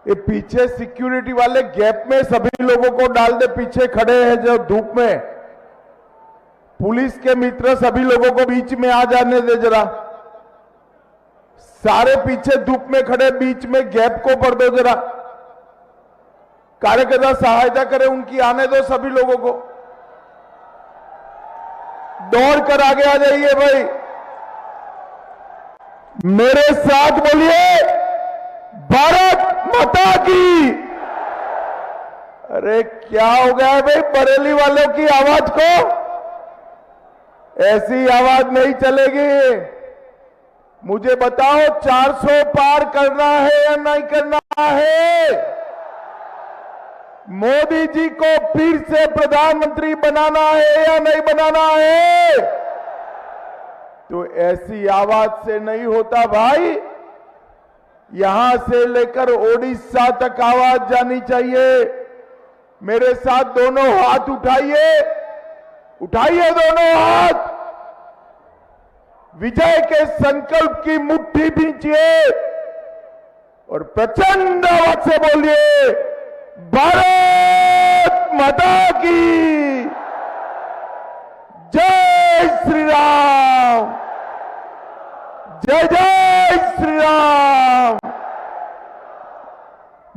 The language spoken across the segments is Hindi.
ये पीछे सिक्योरिटी वाले गैप में सभी लोगों को डाल दे, पीछे खड़े हैं जो धूप में। पुलिस के मित्र सभी लोगों को बीच में आ जाने दे जरा। सारे पीछे धूप में खड़े, बीच में गैप को भर दो जरा। कार्यकर्ता सहायता करें, उनकी आने दो सभी लोगों को। दौड़ कर आगे आ जाइए भाई। मेरे साथ बोलिए, भारत माता की। अरे क्या हो गया है भाई बरेली वालों की आवाज को? ऐसी आवाज नहीं चलेगी। मुझे बताओ 400 पार करना है या नहीं करना है? मोदी जी को फिर से प्रधानमंत्री बनाना है या नहीं बनाना है? तो ऐसी आवाज से नहीं होता भाई। यहां से लेकर ओडिशा तक आवाज जानी चाहिए। मेरे साथ दोनों हाथ उठाइए, उठाइए दोनों हाथ। विजय के संकल्प की मुट्ठी भींचिए और प्रचंड आवाज से बोलिए, भारत माता की जय श्री राम, जय जय श्री राम।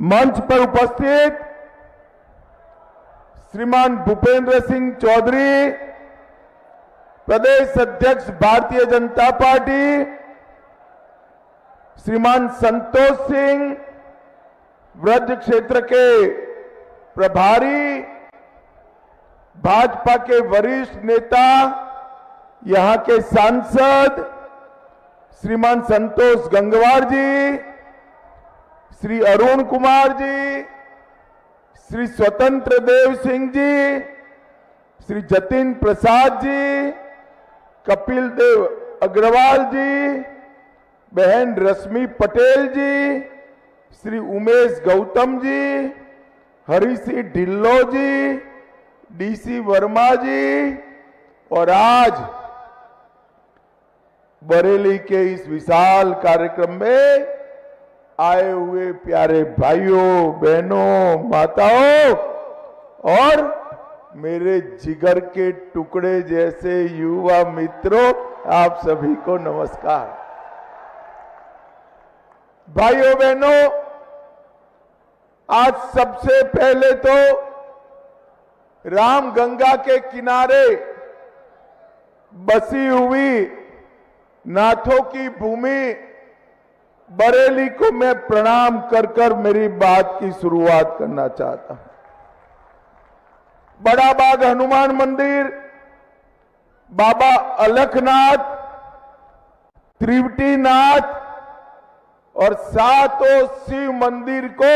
मंच पर उपस्थित श्रीमान भूपेंद्र सिंह चौधरी, प्रदेश अध्यक्ष भारतीय जनता पार्टी, श्रीमान संतोष सिंह, ब्रज क्षेत्र के प्रभारी, भाजपा के वरिष्ठ नेता, यहां के सांसद श्रीमान संतोष गंगवार जी, श्री अरुण कुमार जी, श्री स्वतंत्र देव सिंह जी, श्री जतिन प्रसाद जी, कपिल देव अग्रवाल जी, बहन रश्मि पटेल जी, श्री उमेश गौतम जी, हरीसी ढिल्लो जी, डीसी वर्मा जी, और आज बरेली के इस विशाल कार्यक्रम में आए हुए प्यारे भाइयों, बहनों, माताओं और मेरे जिगर के टुकड़े जैसे युवा मित्रों, आप सभी को नमस्कार। भाइयों बहनों, आज सबसे पहले तो रामगंगा के किनारे बसी हुई नाथों की भूमि बरेली को मैं प्रणाम कर कर मेरी बात की शुरुआत करना चाहता हूं। बड़ा बाग हनुमान मंदिर, बाबा अलखनाथ, त्रिवटीनाथ और सातों शिव मंदिर को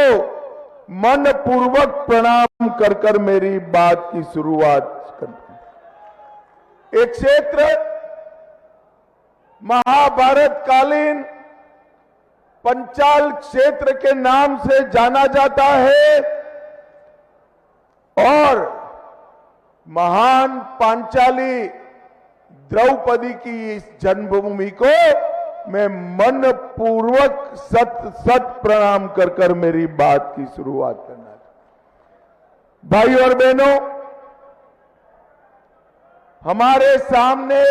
मन पूर्वक प्रणाम कर कर मेरी बात की शुरुआत करता हूं। एक क्षेत्र महाभारत कालीन पंचाल क्षेत्र के नाम से जाना जाता है और महान पांचाली द्रौपदी की इस जन्मभूमि को मैं मन पूर्वक सत सत प्रणाम कर कर मेरी बात की शुरुआत करना चाहता। भाई और बहनों, हमारे सामने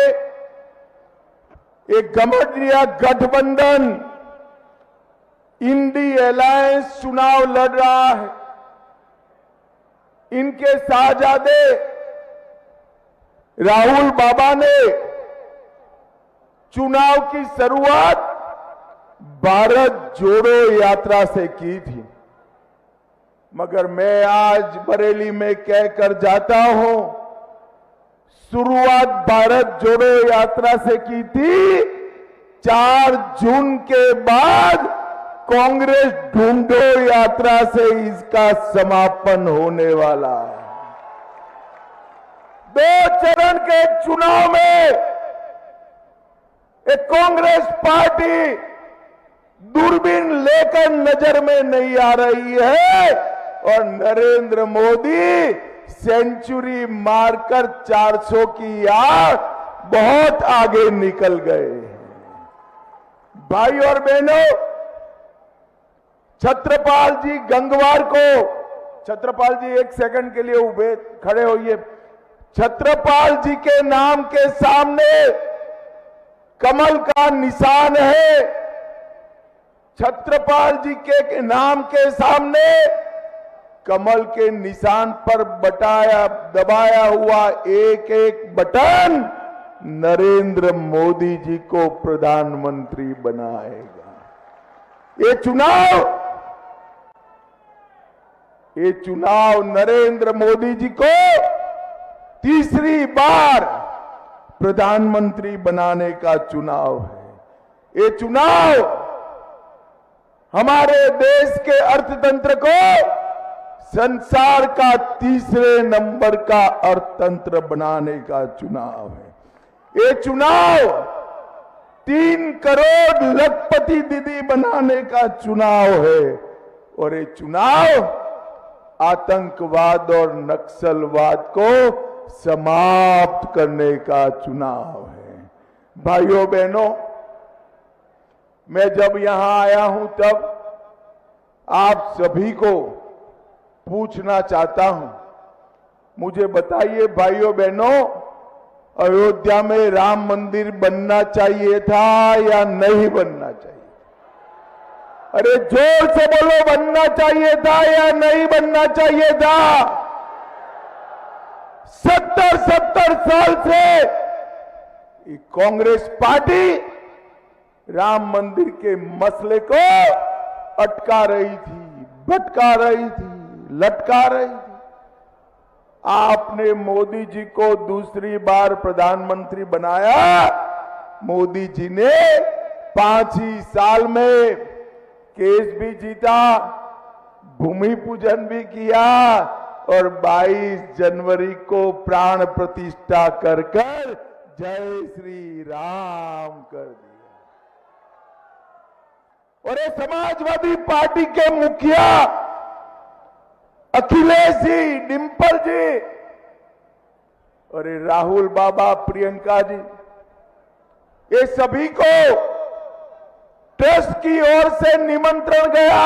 एक गठबंधन गठबंधन इंडी अलायंस चुनाव लड़ रहा है। इनके साहजादे राहुल बाबा ने चुनाव की शुरुआत भारत जोड़ो यात्रा से की थी, मगर मैं आज बरेली में कहकर जाता हूं, शुरुआत भारत जोड़ो यात्रा से की थी। 4 जून के बाद कांग्रेस ढूंढो यात्रा से इसका समापन होने वाला है। 2 चरण के चुनाव में एक कांग्रेस पार्टी दूरबीन लेकर नजर में नहीं आ रही है और नरेंद्र मोदी सेंचुरी मारकर 400 की आग बहुत आगे निकल गए। भाई और बहनों, छत्रपाल जी गंगवार को, छत्रपाल जी एक सेकंड के लिए खड़े होइए। छत्रपाल जी के नाम के सामने कमल का निशान है। छत्रपाल जी के नाम के सामने कमल के निशान पर दबाया हुआ एक एक बटन नरेंद्र मोदी जी को प्रधानमंत्री बनाएगा। ये चुनाव नरेंद्र मोदी जी को तीसरी बार प्रधानमंत्री बनाने का चुनाव है। ये चुनाव हमारे देश के अर्थतंत्र को संसार का तीसरे नंबर का अर्थतंत्र बनाने का चुनाव है। ये चुनाव 3 करोड़ लखपति दीदी बनाने का चुनाव है और ये चुनाव आतंकवाद और नक्सलवाद को समाप्त करने का चुनाव है। भाइयों बहनों, मैं जब यहां आया हूं तब आप सभी को पूछना चाहता हूं, मुझे बताइए भाइयों बहनों, अयोध्या में राम मंदिर बनना चाहिए था या नहीं बनना चाहिए? अरे जोर से बोलो, बनना चाहिए था या नहीं बनना चाहिए था? 70 साल से कांग्रेस पार्टी राम मंदिर के मसले को अटका रही थी, भटका रही थी, लटका रही थी। आपने मोदी जी को दूसरी बार प्रधानमंत्री बनाया। मोदी जी ने 5 ही साल में केस भी जीता, भूमि पूजन भी किया और 22 जनवरी को प्राण प्रतिष्ठा कर जय श्री राम कर दिया। और ये समाजवादी पार्टी के मुखिया अखिलेश जी, डिंपल जी और राहुल बाबा, प्रियंका जी, ये सभी को ट्रस्ट की ओर से निमंत्रण गया,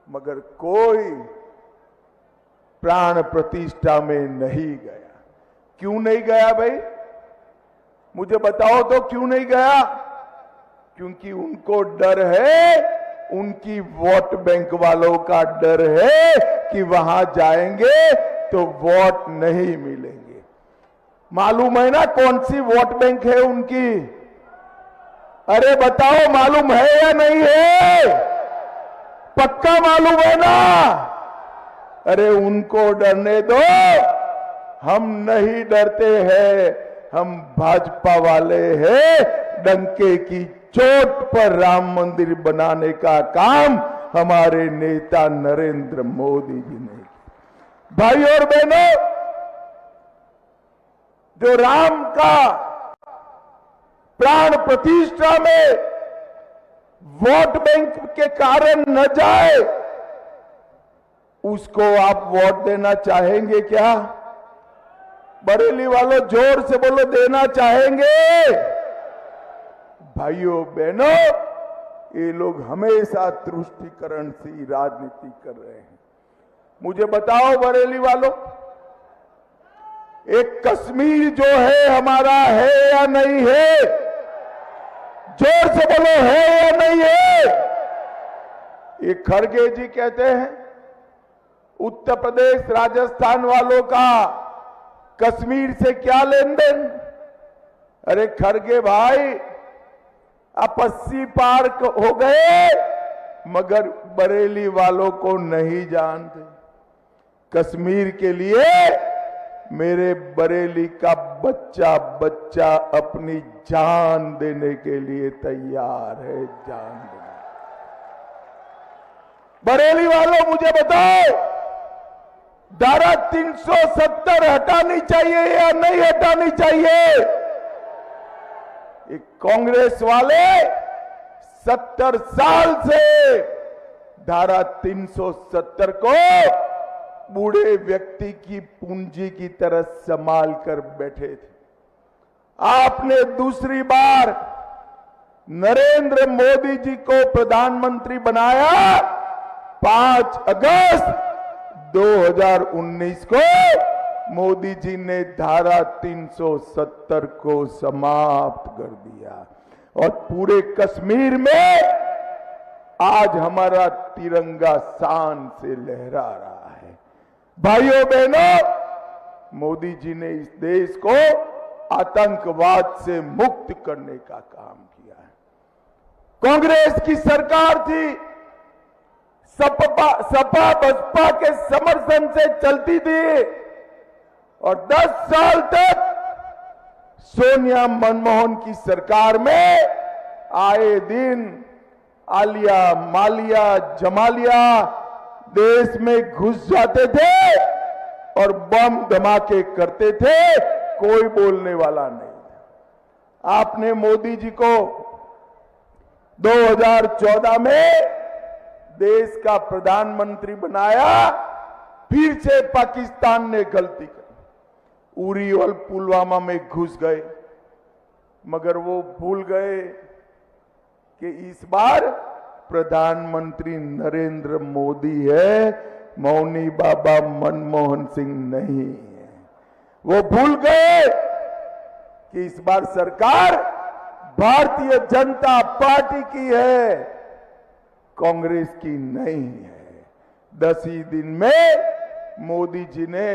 मगर कोई प्राण प्रतिष्ठा में नहीं गया। क्यों नहीं गया भाई? मुझे बताओ तो क्यों नहीं गया? क्योंकि उनको डर है, उनकी वोट बैंक वालों का डर है कि वहां जाएंगे तो वोट नहीं मिलेंगे। मालूम है ना कौन सी वोट बैंक है उनकी? अरे बताओ, मालूम है या नहीं है? पक्का मालूम है ना? अरे उनको डरने दो, हम नहीं डरते हैं, हम भाजपा वाले हैं। डंके की चोट पर राम मंदिर बनाने का काम हमारे नेता नरेंद्र मोदी जी ने किया। भाई और बहनों, जो राम का प्राण प्रतिष्ठा में वोट बैंक के कारण न जाए, उसको आप वोट देना चाहेंगे क्या? बरेली वालों जोर से बोलो, देना चाहेंगे? भाइयों बहनों, ये लोग हमेशा तुष्टीकरण से राजनीति कर रहे हैं। मुझे बताओ बरेली वालों, एक कश्मीर जो है हमारा है या नहीं है? जोर से बोलो, है या नहीं है? ये खड़गे जी कहते हैं उत्तर प्रदेश राजस्थान वालों का कश्मीर से क्या लेन देन? अरे खड़गे भाई, आप 80 पार हो गए, मगर बरेली वालों को नहीं जानते। कश्मीर के लिए मेरे बरेली का बच्चा बच्चा अपनी जान देने के लिए तैयार है, जान देने। बरेली वालों मुझे बताओ, धारा 370 हटानी चाहिए या नहीं हटानी चाहिए? कांग्रेस वाले 70 साल से धारा 370 को बूढ़े व्यक्ति की पूंजी की तरह संभाल कर बैठे थे। आपने दूसरी बार नरेंद्र मोदी जी को प्रधानमंत्री बनाया 5 अगस्त 2019 को। मोदी जी ने धारा 370 को समाप्त कर दिया और पूरे कश्मीर में आज हमारा तिरंगा शान से लहरा रहा है। भाइयों बहनों, मोदी जी ने इस देश को आतंकवाद से मुक्त करने का काम किया है। कांग्रेस की सरकार थी, सपा बसपा के समर्थन से चलती थी और 10 साल तक सोनिया मनमोहन की सरकार में आए दिन आलिया मालिया जमालिया देश में घुस जाते थे और बम धमाके करते थे, कोई बोलने वाला नहीं। आपने मोदी जी को 2014 में देश का प्रधानमंत्री बनाया, फिर से पाकिस्तान ने गलती की, उरी और पुलवामा में घुस गए, मगर वो भूल गए कि इस बार प्रधानमंत्री नरेंद्र मोदी है, मौनी बाबा मनमोहन सिंह नहीं है। वो भूल गए कि इस बार सरकार भारतीय जनता पार्टी की है, कांग्रेस की नहीं है। 10 ही दिन में मोदी जी ने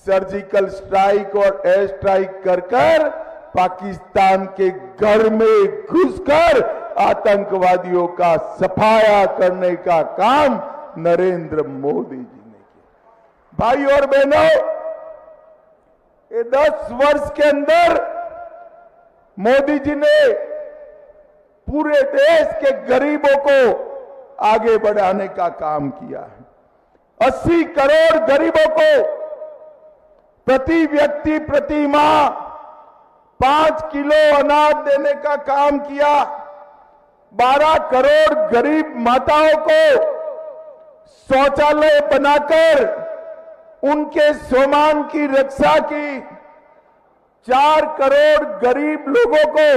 सर्जिकल स्ट्राइक और एयर स्ट्राइक कर पाकिस्तान के घर में घुसकर आतंकवादियों का सफाया करने का काम नरेंद्र मोदी जी ने किया। भाई और बहनों, ये 10 वर्ष के अंदर मोदी जी ने पूरे देश के गरीबों को आगे बढ़ाने का काम किया है। 80 करोड़ गरीबों को प्रति व्यक्ति प्रति माह 5 किलो अनाज देने का काम किया। 12 करोड़ गरीब माताओं को शौचालय बनाकर उनके सम्मान की रक्षा की। 4 करोड़ गरीब लोगों को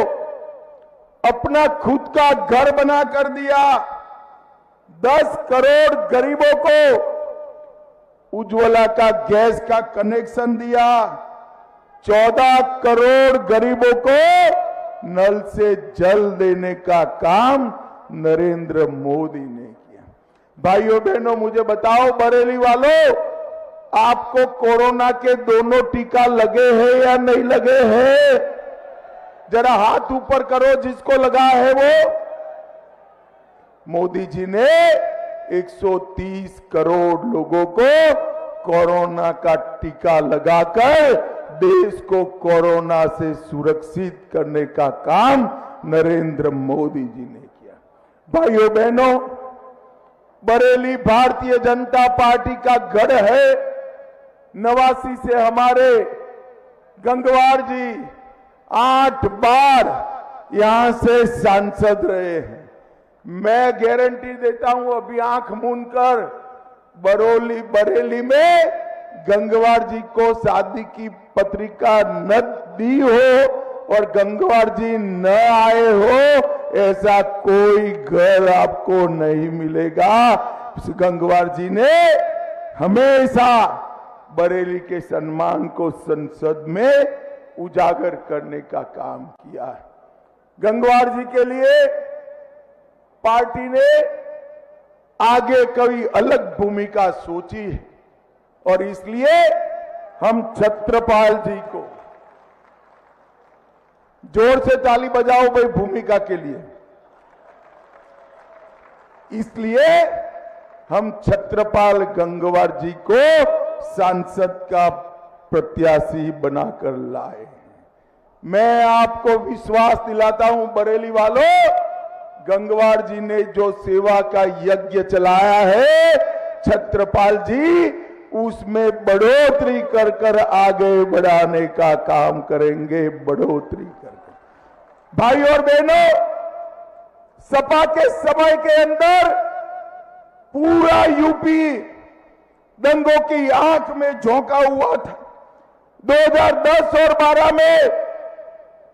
अपना खुद का घर बना कर दिया। 10 करोड़ गरीबों को उज्ज्वला का गैस का कनेक्शन दिया। 14 करोड़ गरीबों को नल से जल देने का काम नरेंद्र मोदी ने किया। भाइयों बहनों, मुझे बताओ बरेली वालों, आपको कोरोना के दोनों टीका लगे हैं या नहीं लगे हैं? जरा हाथ ऊपर करो जिसको लगा है वो। मोदी जी ने 130 करोड़ लोगों को कोरोना का टीका लगाकर देश को कोरोना से सुरक्षित करने का काम नरेंद्र मोदी जी ने किया। भाइयों बहनों, बरेली भारतीय जनता पार्टी का गढ़ है। 89 से हमारे गंगवार जी 8 बार यहां से सांसद रहे हैं। मैं गारंटी देता हूं, अभी आंख मूंद कर बरेली में गंगवार जी को शादी की पत्रिका न दी हो और गंगवार जी न आए हो, ऐसा कोई घर आपको नहीं मिलेगा। गंगवार जी ने हमेशा बरेली के सम्मान को संसद में उजागर करने का काम किया है। गंगवार जी के लिए पार्टी ने आगे कोई अलग भूमिका सोची है और इसलिए हम छत्रपाल जी को, जोर से ताली बजाओ भाई भूमिका के लिए, इसलिए हम छत्रपाल गंगवार जी को सांसद का प्रत्याशी बनाकर लाए। मैं आपको विश्वास दिलाता हूं बरेली वालों, गंगवार जी ने जो सेवा का यज्ञ चलाया है, छत्रपाल जी उसमें बढ़ोतरी कर कर आगे बढ़ाने का काम करेंगे, बढ़ोतरी कर। भाई और बहनों, सपा के समय के अंदर पूरा यूपी दंगों की आंख में झोंका हुआ था। 2010 और 12 में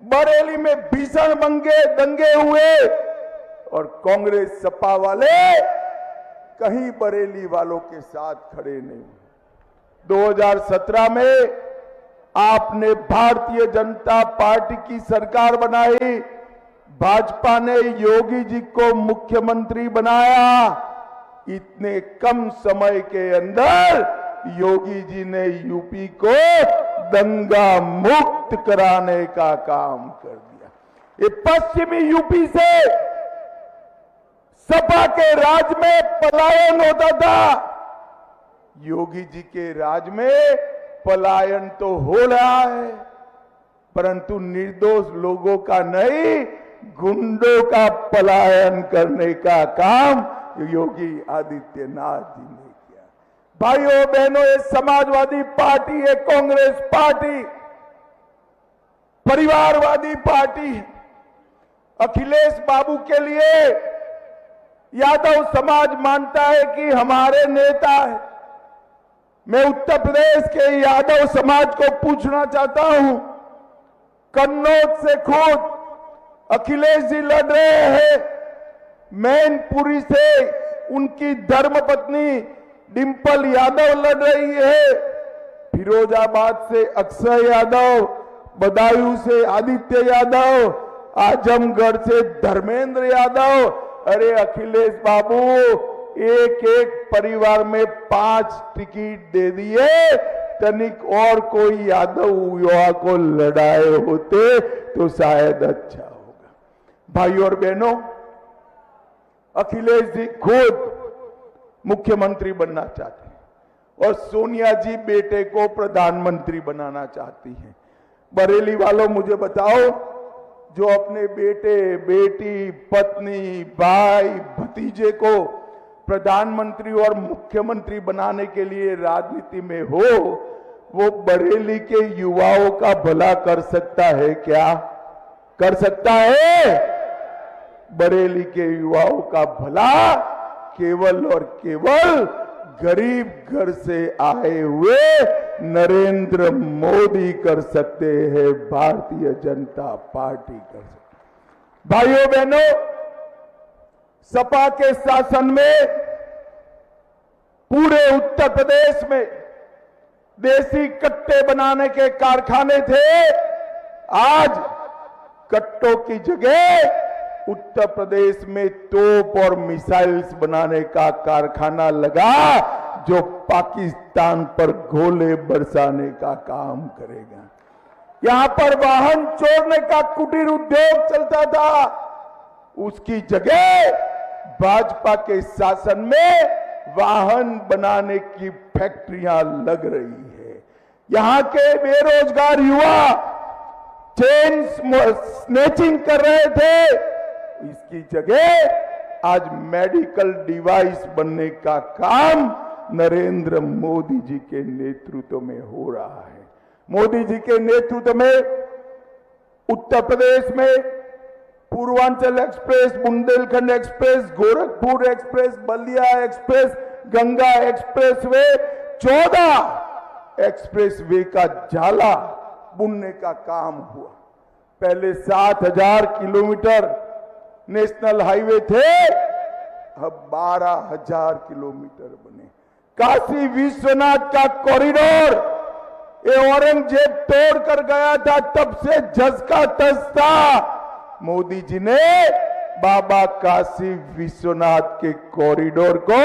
बरेली में भीषण दंगे हुए और कांग्रेस सपा वाले कहीं बरेली वालों के साथ खड़े नहीं हुए। 2017 में आपने भारतीय जनता पार्टी की सरकार बनाई, भाजपा ने योगी जी को मुख्यमंत्री बनाया। इतने कम समय के अंदर योगी जी ने यूपी को दंगा मुक्त कराने का काम कर दिया। ये पश्चिमी यूपी से सपा के राज में पलायन होता था, योगी जी के राज में पलायन तो हो रहा है, परंतु निर्दोष लोगों का नहीं, गुंडों का पलायन करने का काम योगी आदित्यनाथ जी ने किया। भाइयों बहनों, ये समाजवादी पार्टी है, कांग्रेस पार्टी परिवारवादी पार्टी है। अखिलेश बाबू के लिए यादव समाज मानता है कि हमारे नेता है। मैं उत्तर प्रदेश के यादव समाज को पूछना चाहता हूं, कन्नौज से खुद अखिलेश जी लड़ रहे हैं, मैनपुरी से उनकी धर्मपत्नी डिंपल यादव लड़ रही है, फिरोजाबाद से अक्षय यादव, बदायूं से आदित्य यादव, आजमगढ़ से धर्मेंद्र यादव। अरे अखिलेश बाबू, एक एक परिवार में 5 टिकट दे दिए, तनिक और कोई यादव युवा को लड़ाए होते तो शायद अच्छा होगा। भाइयों और बहनों, अखिलेश जी खुद मुख्यमंत्री बनना चाहते हैं और सोनिया जी बेटे को प्रधानमंत्री बनाना चाहती हैं। बरेली वालों, मुझे बताओ, जो अपने बेटे, बेटी, पत्नी, भाई, भतीजे को प्रधानमंत्री और मुख्यमंत्री बनाने के लिए राजनीति में हो, वो बरेली के युवाओं का भला कर सकता है क्या? कर सकता है? बरेली के युवाओं का भला केवल और केवल गरीब घर से आए हुए नरेंद्र मोदी कर सकते हैं, भारतीय जनता पार्टी कर सकती। भाइयों बहनों, सपा के शासन में पूरे उत्तर प्रदेश में देसी कट्टे बनाने के कारखाने थे। आज कट्टों की जगह उत्तर प्रदेश में तोप और मिसाइल्स बनाने का कारखाना लगा, जो पाकिस्तान पर गोले बरसाने का काम करेगा। यहां पर वाहन चोरने का कुटीर उद्योग चलता था, उसकी जगह भाजपा के शासन में वाहन बनाने की फैक्ट्रियां लग रही है। यहां के बेरोजगार युवा चेन स्नेचिंग कर रहे थे, इसकी जगह आज मेडिकल डिवाइस बनने का काम नरेंद्र मोदी जी के नेतृत्व में हो रहा है। मोदी जी के नेतृत्व में उत्तर प्रदेश में Purvanchal express, Bundelkhand express, Gorakhpur express, Ballia express, Ganga express way, 14 express way का जाला बुनने का काम हुआ। पहले 7,000 किलोमीटर नेशनल हाईवे थे, अब 12,000 किलोमीटर बने। काशी विश्वनाथ का कॉरिडोर ये औरंगजेब तोड़ कर गया था, तब से जस का तस था। मोदी जी ने बाबा काशी विश्वनाथ के कॉरिडोर को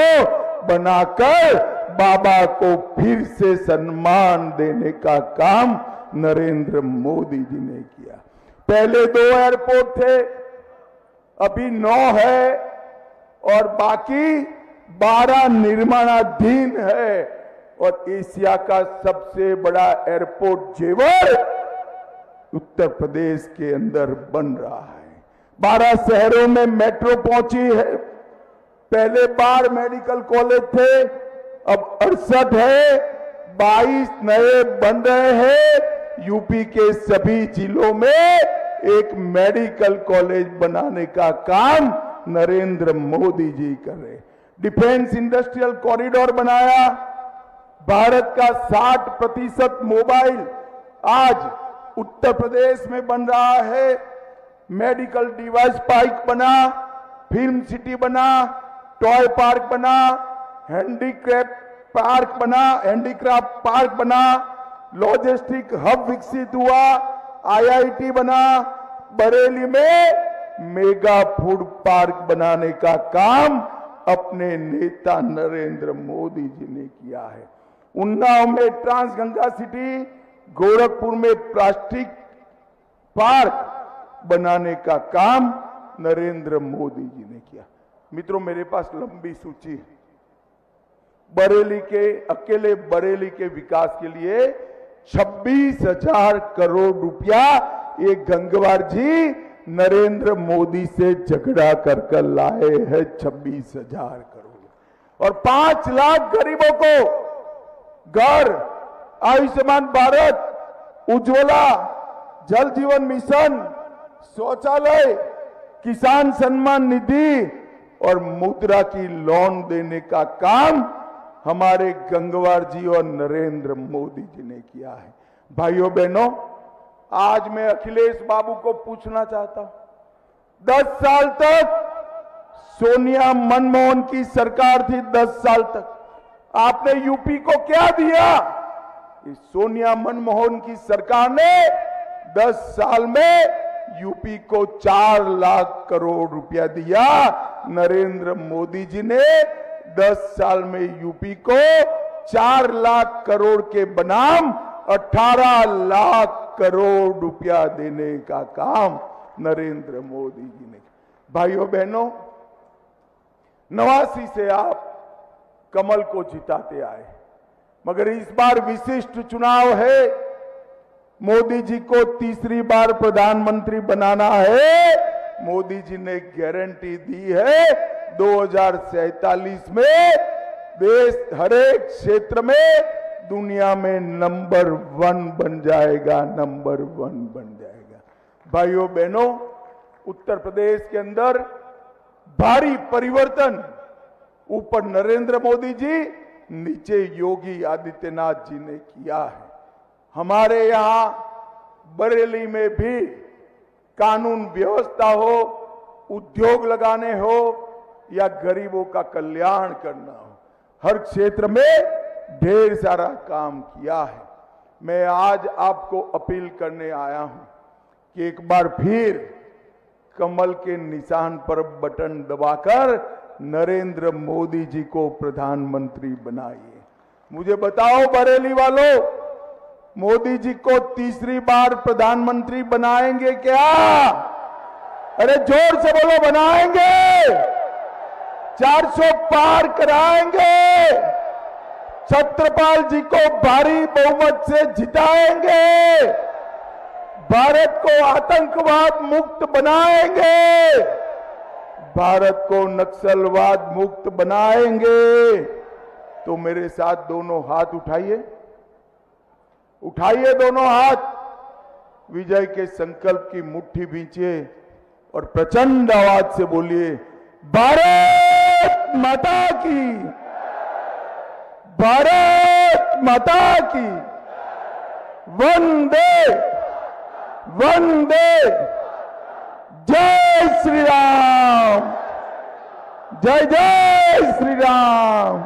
बनाकर बाबा को फिर से सम्मान देने का काम नरेंद्र मोदी जी ने किया। पहले 2 एयरपोर्ट थे, अभी 9 है और बाकी 12 निर्माणाधीन है। और एशिया का सबसे बड़ा एयरपोर्ट जेवर उत्तर प्रदेश के अंदर बन रहा है। 12 शहरों में मेट्रो पहुंची है। पहले 12 मेडिकल कॉलेज थे, अब 68 है, 22 नए बन रहे हैं। यूपी के सभी जिलों में एक मेडिकल कॉलेज बनाने का काम नरेंद्र मोदी जी कर रहे। डिफेंस इंडस्ट्रियल कॉरिडोर बनाया। भारत का 60% मोबाइल आज उत्तर प्रदेश में बन रहा है, मेडिकल डिवाइस पार्क बना, फिल्म सिटी बना, टॉय पार्क बना, हैंडीक्राफ्ट पार्क बना, लॉजिस्टिक हब विकसित हुआ, आईआईटी बना, बरेली में मेगा फूड पार्क बनाने का काम अपने नेता नरेंद्र मोदी जी ने किया है। उन्नाव में ट्रांसगंगा सिटी, गोरखपुर में प्लास्टिक पार्क बनाने का काम नरेंद्र मोदी जी ने किया। मित्रों, मेरे पास लंबी सूची है। अकेले बरेली के विकास के लिए 26,000 करोड़ रुपया ये गंगवार जी नरेंद्र मोदी से झगड़ा कर लाए हैं। 26,000 करोड़ और 5 लाख गरीबों को घर, आयुष्मान भारत, उज्ज्वला, जल जीवन मिशन, शौचालय, किसान सम्मान निधि और मुद्रा की लोन देने का काम हमारे गंगवार जी और नरेंद्र मोदी जी ने किया है। भाइयों बहनों, आज मैं अखिलेश बाबू को पूछना चाहता हूं, 10 साल तक सोनिया मनमोहन की सरकार थी, 10 साल तक आपने यूपी को क्या दिया? इस सोनिया मनमोहन की सरकार ने 10 साल में यूपी को 4 लाख करोड़ रुपया दिया। नरेंद्र मोदी जी ने 10 साल में यूपी को 4 लाख करोड़ के बनाम 18 लाख करोड़ रुपया देने का काम नरेंद्र मोदी जी ने। भाइयों बहनों, 89 से आप कमल को जिताते आए, मगर इस बार विशिष्ट चुनाव है। मोदी जी को तीसरी बार प्रधानमंत्री बनाना है। मोदी जी ने गारंटी दी है 2047 में देश हरेक क्षेत्र में दुनिया में नंबर 1 बन जाएगा, नंबर 1 बन जाएगा। भाइयों बहनों, उत्तर प्रदेश के अंदर भारी परिवर्तन, ऊपर नरेंद्र मोदी जी, नीचे योगी आदित्यनाथ जी ने किया है। हमारे यहां बरेली में भी कानून व्यवस्था हो, उद्योग लगाने हो या गरीबों का कल्याण करना हो, हर क्षेत्र में ढेर सारा काम किया है। मैं आज आपको अपील करने आया हूं कि एक बार फिर कमल के निशान पर बटन दबाकर नरेंद्र मोदी जी को प्रधानमंत्री बनाइए। मुझे बताओ बरेली वालों, मोदी जी को तीसरी बार प्रधानमंत्री बनाएंगे क्या? अरे जोर से बोलो, बनाएंगे। 400 पार कराएंगे, छत्रपाल जी को भारी बहुमत से जिताएंगे, भारत को आतंकवाद मुक्त बनाएंगे, भारत को नक्सलवाद मुक्त बनाएंगे। तो मेरे साथ दोनों हाथ उठाइए, उठाइए दोनों हाथ, विजय के संकल्प की मुट्ठी भींचिए और प्रचंड आवाज से बोलिए, भारत माता की, भारत माता की, वंदे वंदे, जय श्री राम, जय जय श्री राम।